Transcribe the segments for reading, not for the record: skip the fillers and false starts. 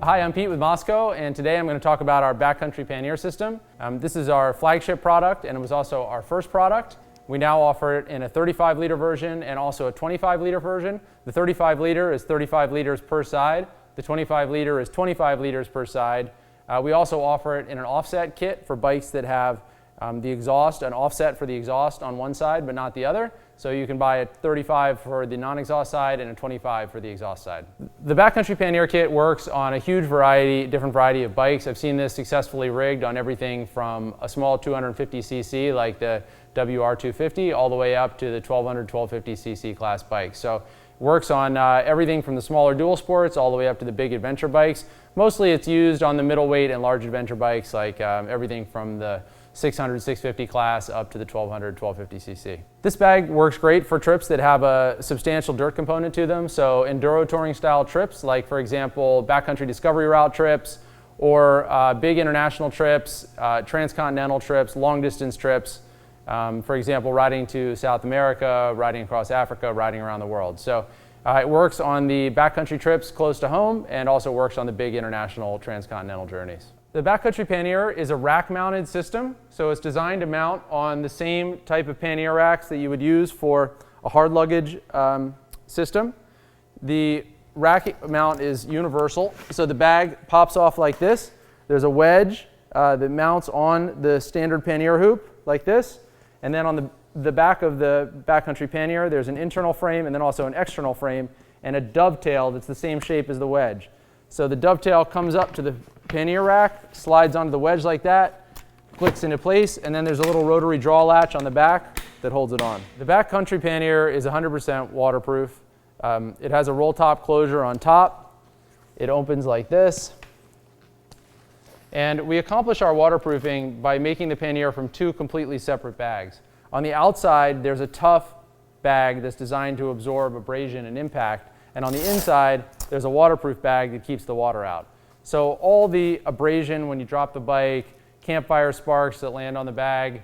Hi, I'm Pete with Mosko, and today I'm going to talk about our Backcountry Pannier system. This is our flagship product, and it was also our first product. We now offer it in a 35-liter version and also a 25-liter version. The 35-liter is 35 liters per side. The 25-liter is 25 liters per side. We also offer it in an offset kit for bikes that have the exhaust, an offset for the exhaust on one side but not the other. So you can buy a 35 for the non-exhaust side and a 25 for the exhaust side. The Backcountry Pannier kit works on a huge different variety of bikes. I've seen this successfully rigged on everything from a small 250cc like the WR250 all the way up to the 1200, 1250cc class bikes. So it works on everything from the smaller dual sports all the way up to the big adventure bikes. Mostly it's used on the middleweight and large adventure bikes like everything from the 600, 650 class up to the 1200, 1250cc. This bag works great for trips that have a substantial dirt component to them. So enduro touring style trips, like for example, backcountry discovery route trips, or big international trips, transcontinental trips, long distance trips. For example, riding to South America, riding across Africa, riding around the world. So it works on the backcountry trips close to home and also works on the big international transcontinental journeys. The Backcountry Pannier is a rack-mounted system, so it's designed to mount on the same type of pannier racks that you would use for a hard luggage system. The rack mount is universal, so the bag pops off like this. There's a wedge that mounts on the standard pannier hoop like this, and then on the back of the Backcountry Pannier there's an internal frame and then also an external frame and a dovetail that's the same shape as the wedge. So the dovetail comes up to the pannier rack, slides onto the wedge like that, clicks into place, and then there's a little rotary draw latch on the back that holds it on. The Backcountry Pannier is 100% waterproof. It has a roll top closure on top. It opens like this. And we accomplish our waterproofing by making the pannier from two completely separate bags. On the outside, there's a tough bag that's designed to absorb abrasion and impact. And on the inside, there's a waterproof bag that keeps the water out. So all the abrasion when you drop the bike, campfire sparks that land on the bag,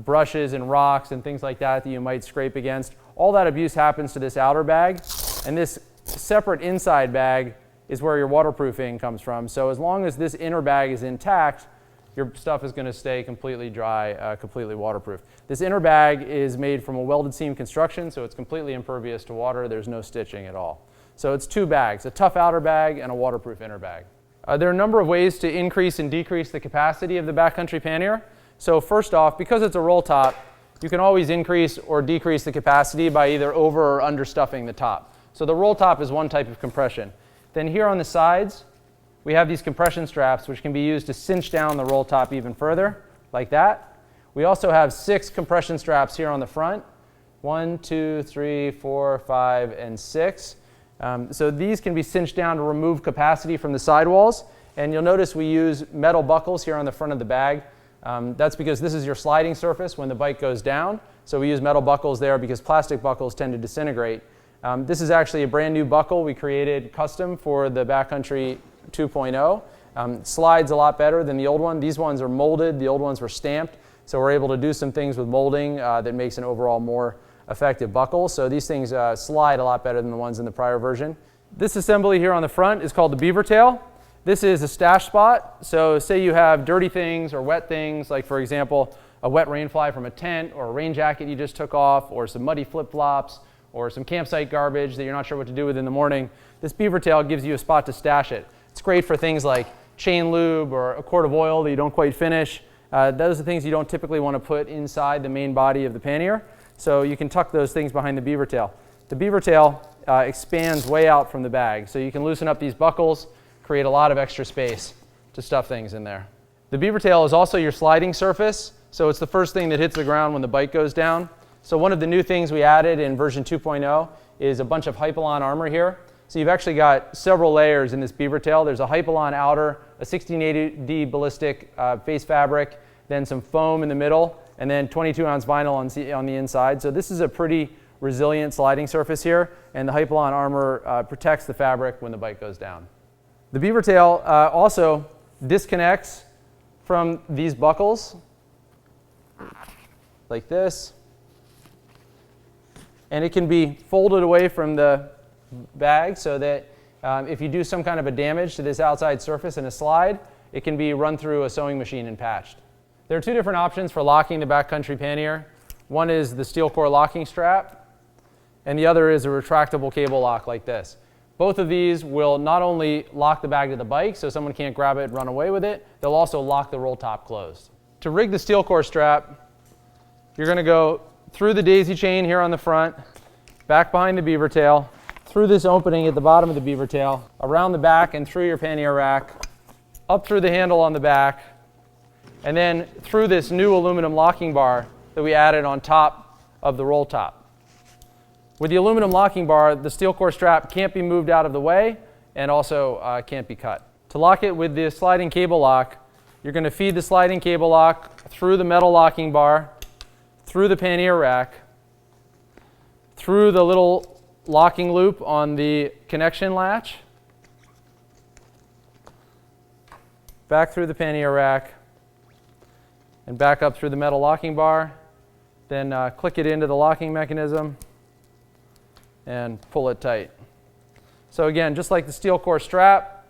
brushes and rocks and things like that that you might scrape against, all that abuse happens to this outer bag. And this separate inside bag is where your waterproofing comes from. So as long as this inner bag is intact, your stuff is going to stay completely dry, completely waterproof. This inner bag is made from a welded seam construction, so it's completely impervious to water. There's no stitching at all. So it's two bags, a tough outer bag and a waterproof inner bag. There are a number of ways to increase and decrease the capacity of the Backcountry Pannier. So first off, because it's a roll top, you can always increase or decrease the capacity by either over or understuffing the top. So the roll top is one type of compression. Then here on the sides, we have these compression straps which can be used to cinch down the roll top even further, like that. We also have 6 compression straps here on the front. 1, 2, 3, 4, 5, and 6. So these can be cinched down to remove capacity from the sidewalls. And you'll notice we use metal buckles here on the front of the bag. That's because this is your sliding surface when the bike goes down. So we use metal buckles there because plastic buckles tend to disintegrate. This is actually a brand new buckle we created custom for the Backcountry 2.0. Slides a lot better than the old one. These ones are molded, the old ones were stamped. So we're able to do some things with molding that makes an overall more effective buckle. So these things slide a lot better than the ones in the prior version. This assembly here on the front is called the Beaver Tail. This is a stash spot. So say you have dirty things or wet things, like for example, a wet rain fly from a tent or a rain jacket you just took off, or some muddy flip-flops, or some campsite garbage that you're not sure what to do with in the morning. This Beaver Tail gives you a spot to stash it. It's great for things like chain lube or a quart of oil that you don't quite finish. Those are things you don't typically want to put inside the main body of the pannier. So you can tuck those things behind the Beaver Tail. The Beaver Tail expands way out from the bag. So you can loosen up these buckles, create a lot of extra space to stuff things in there. The Beaver Tail is also your sliding surface. So it's the first thing that hits the ground when the bike goes down. So one of the new things we added in version 2.0 is a bunch of Hypalon armor here. So you've actually got several layers in this Beaver Tail. There's a Hypalon outer, a 1680D ballistic face fabric, then some foam in the middle, and then 22-ounce vinyl on the inside. So this is a pretty resilient sliding surface here, and the Hypalon armor protects the fabric when the bike goes down. The Beaver Tail also disconnects from these buckles like this, and it can be folded away from the bag so that If you do some kind of a damage to this outside surface in a slide, it can be run through a sewing machine and patched. There are two different options for locking the backcountry pannier. One is the steel core locking strap, and the other is a retractable cable lock like this. Both of these will not only lock the bag to the bike so someone can't grab it and run away with it, they'll also lock the roll top closed. To rig the steel core strap, you're going to go through the daisy chain here on the front, back behind the beaver tail, through this opening at the bottom of the beaver tail, around the back and through your pannier rack, up through the handle on the back, and then through this new aluminum locking bar that we added on top of the roll top. With the aluminum locking bar, the steel core strap can't be moved out of the way and also can't be cut. To lock it with the sliding cable lock, you're going to feed the sliding cable lock through the metal locking bar, through the pannier rack, through the little locking loop on the connection latch, back through the pannier rack, and back up through the metal locking bar, then click it into the locking mechanism and pull it tight. So again, just like the steel core strap,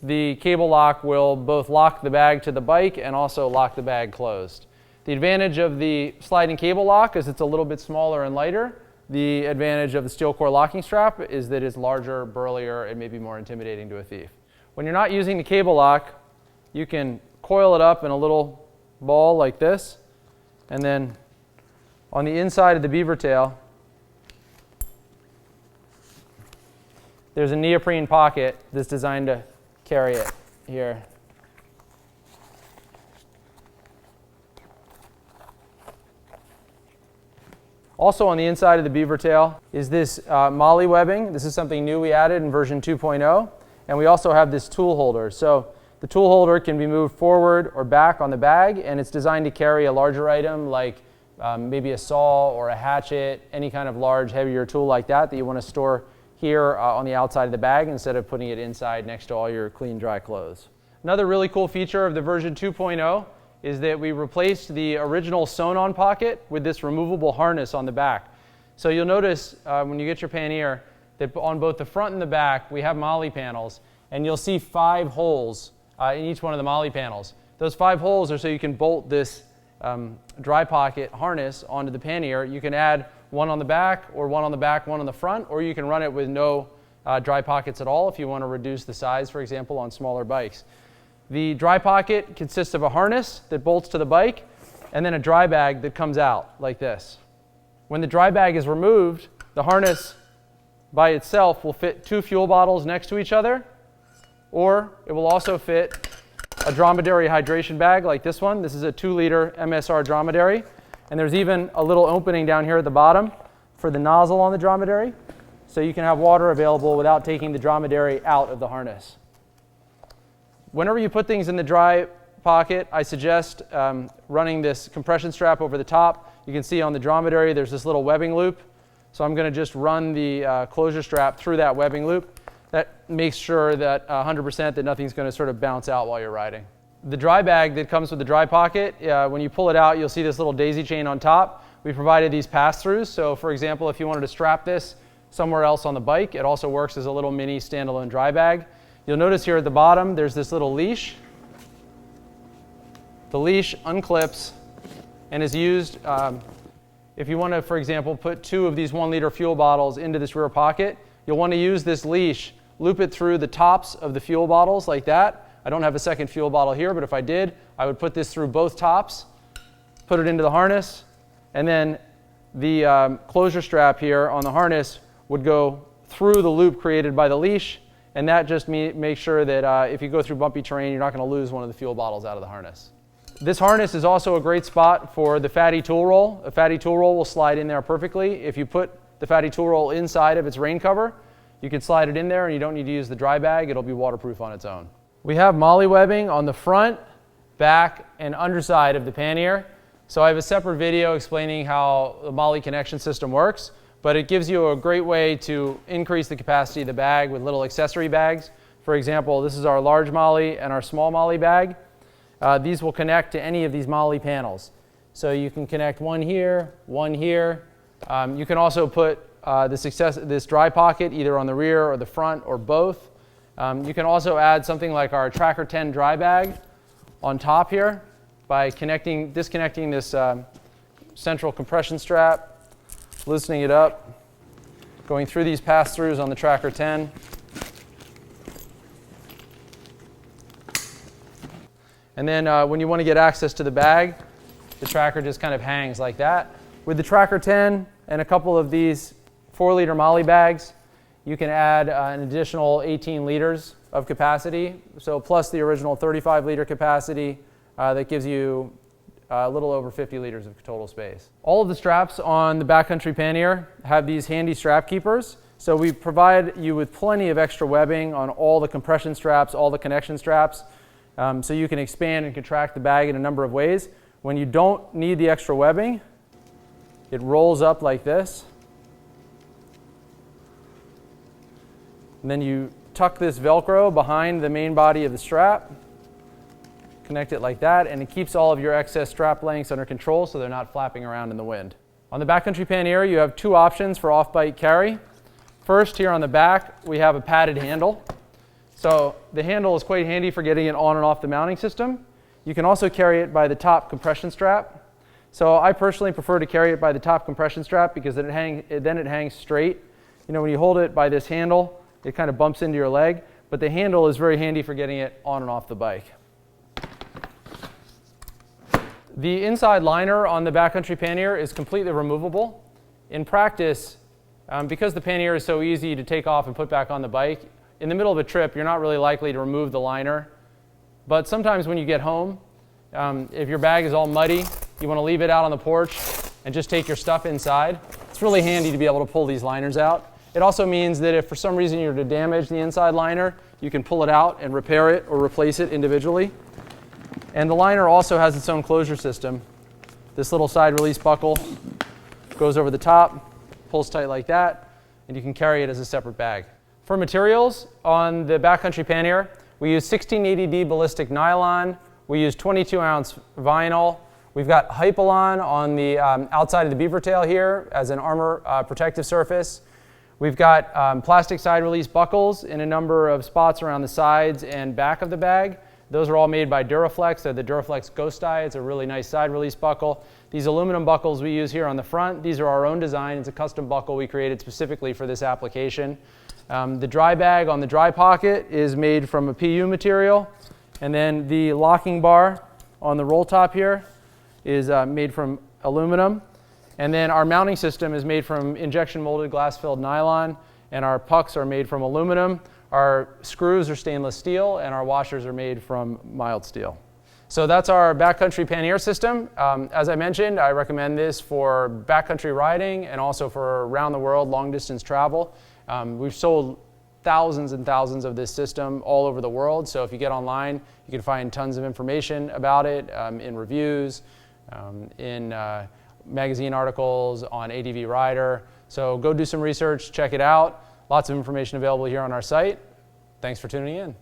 the cable lock will both lock the bag to the bike and also lock the bag closed. The advantage of the sliding cable lock is it's a little bit smaller and lighter. The advantage of the steel core locking strap is that it's larger, burlier, and maybe more intimidating to a thief. When you're not using the cable lock, you can coil it up in a little ball like this, and then on the inside of the beaver tail, there's a neoprene pocket that's designed to carry it here. Also on the inside of the beaver tail is this molly webbing. This is something new we added in version 2.0. And we also have this tool holder. So the tool holder can be moved forward or back on the bag, and it's designed to carry a larger item like maybe a saw or a hatchet, any kind of large, heavier tool like that you want to store here on the outside of the bag instead of putting it inside next to all your clean, dry clothes. Another really cool feature of the version 2.0 is that we replaced the original sewn-on pocket with this removable harness on the back. So you'll notice when you get your pannier that on both the front and the back we have molly panels, and you'll see 5 holes in each one of the molly panels. Those 5 holes are so you can bolt this dry pocket harness onto the pannier. You can add one on the back, or one on the back, one on the front, or you can run it with no dry pockets at all if you want to reduce the size, for example, on smaller bikes. The dry pocket consists of a harness that bolts to the bike and then a dry bag that comes out like this. When the dry bag is removed, the harness by itself will fit 2 fuel bottles next to each other, or it will also fit a dromedary hydration bag like this one. This is a 2-liter MSR dromedary, and there's even a little opening down here at the bottom for the nozzle on the dromedary, so you can have water available without taking the dromedary out of the harness. Whenever you put things in the dry pocket, I suggest running this compression strap over the top. You can see on the dromedary there's this little webbing loop, so I'm going to just run the closure strap through that webbing loop. That makes sure that 100% that nothing's going to sort of bounce out while you're riding. The dry bag that comes with the dry pocket, when you pull it out, you'll see this little daisy chain on top. We provided these pass-throughs, so for example, if you wanted to strap this somewhere else on the bike, it also works as a little mini standalone dry bag. You'll notice here at the bottom there's this little leash. The leash unclips and is used if you want to, for example, put 2 of these 1-liter fuel bottles into this rear pocket. You'll want to use this leash, loop it through the tops of the fuel bottles like that. I don't have a second fuel bottle here, but if I did, I would put this through both tops, put it into the harness, and then the closure strap here on the harness would go through the loop created by the leash, and that just makes sure that if you go through bumpy terrain, you're not going to lose one of the fuel bottles out of the harness. This harness is also a great spot for the fatty tool roll. A fatty tool roll will slide in there perfectly. If you put the fatty tool roll inside of its rain cover, you can slide it in there and you don't need to use the dry bag. It'll be waterproof on its own. We have molly webbing on the front, back, and underside of the pannier. So I have a separate video explaining how the molly connection system works, but it gives you a great way to increase the capacity of the bag with little accessory bags. For example, this is our large molly and our small molly bag. These will connect to any of these molly panels. So you can connect one here, one here. You can also put this dry pocket either on the rear or the front or both. You can also add something like our Tracker 10 dry bag on top here by disconnecting this central compression strap, loosening it up, going through these pass-throughs on the Tracker 10. And then when you want to get access to the bag, the tracker just kind of hangs like that. With the Tracker 10 and a couple of these 4-liter Molly bags, you can add an additional 18 liters of capacity. So plus the original 35-liter capacity, that gives you a little over 50 liters of total space. All of the straps on the Backcountry Pannier have these handy strap keepers. So we provide you with plenty of extra webbing on all the compression straps, all the connection straps. So you can expand and contract the bag in a number of ways. When you don't need the extra webbing, it rolls up like this. And then you tuck this Velcro behind the main body of the strap, connect it like that, and it keeps all of your excess strap lengths under control so they're not flapping around in the wind. On the Backcountry Pannier, you have two options for off-bike carry. First, here on the back, we have a padded handle. So the handle is quite handy for getting it on and off the mounting system. You can also carry it by the top compression strap. So I personally prefer to carry it by the top compression strap because then it hangs straight. You know, when you hold it by this handle, it kind of bumps into your leg, but the handle is very handy for getting it on and off the bike. The inside liner on the Backcountry Pannier is completely removable. In practice, because the Pannier is so easy to take off and put back on the bike, in the middle of a trip, you're not really likely to remove the liner. But sometimes when you get home, if your bag is all muddy, you want to leave it out on the porch and just take your stuff inside. It's really handy to be able to pull these liners out. It also means that if for some reason you're to damage the inside liner, you can pull it out and repair it or replace it individually. And the liner also has its own closure system. This little side release buckle goes over the top, pulls tight like that, and you can carry it as a separate bag. For materials, on the Backcountry Pannier, we use 1680D ballistic nylon. We use 22-ounce vinyl. We've got Hypalon on the outside of the Beaver Tail here as an armor protective surface. We've got plastic side release buckles in a number of spots around the sides and back of the bag. Those are all made by Duraflex. They're the Duraflex Ghost Eye. It's a really nice side release buckle. These aluminum buckles we use here on the front, these are our own design. It's a custom buckle we created specifically for this application. The dry bag on the dry pocket is made from a PU material, and then the locking bar on the roll top here is made from aluminum, and then our mounting system is made from injection molded glass filled nylon, and our pucks are made from aluminum. Our screws are stainless steel, and our washers are made from mild steel. So that's our Backcountry Pannier system. As I mentioned, I recommend this for backcountry riding and also for around the world long distance travel. We've sold thousands and thousands of this system all over the world. So if you get online, you can find tons of information about it in reviews, in magazine articles, on ADV Rider. So go do some research, check it out. Lots of information available here on our site. Thanks for tuning in.